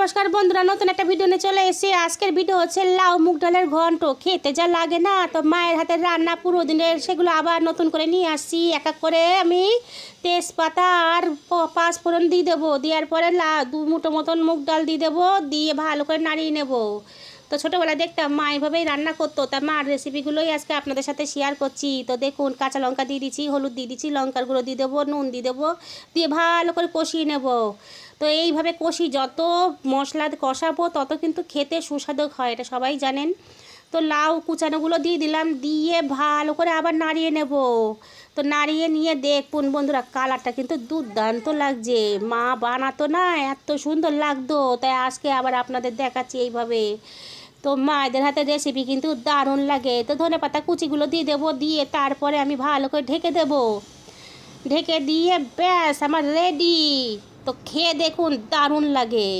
নমস্কার বন্ধুরা, নতুন একটা ভিডিও নিয়ে চলে এসেছি। আজকের ভিডিও হচ্ছে লাউ মুগ ডালের ঘন্ট। খেতে যা লাগে না, তো মায়ের হাতের রান্না পুরো দিনের, সেগুলো আবার নতুন করে নিয়ে আসছি। এক এক করে আমি তেজপাতা আর পাঁচ ফোড়ন দিয়ে দেবো। দেওয়ার পরে দু মুঠো মতন মুগ ডাল দিয়ে দেবো, দিয়ে ভালো করে নাড়িয়ে নেবো। তো ছোটোবেলায় দেখতাম মা এভাবেই রান্না করতো, তা মার রেসিপিগুলোই আজকে আপনাদের সাথে শেয়ার করছি। তো দেখুন, কাঁচা লঙ্কা দিয়ে দিচ্ছি, হলুদ দিয়ে দিচ্ছি, লঙ্কার গুঁড়ো দিয়ে দেবো, নুন দিয়ে দেবো, দিয়ে ভালো করে কষিয়ে নেব। তো এইভাবে কষি, যত মশলা কষাবো তত কিন্তু খেতে সুস্বাদু হয়, এটা সবাই জানেন। তো লাউ কুচানোগুলো দিয়ে দিলাম, দিয়ে ভালো করে আবার নাড়িয়ে নেব। তো নাড়িয়ে নিয়ে দেখুন বন্ধুরা, কালারটা কিন্তু দুর্দান্ত লাগছে। মা বানাতো না, এত সুন্দর লাগতো, তাই আজকে আবার আপনাদের দেখাচ্ছি এইভাবে। তো মায়েদের হাতে রেসিপি কিন্তু দারুণ লাগে। তো ধনেপাতা কুচিগুলো দিয়ে দেবো, দিয়ে তারপরে আমি ভালো করে ঢেকে দেবো। ঢেকে দিয়ে ব্যাস আমার রেডি। তো খেয়ে দেখুন, দারুণ লাগে।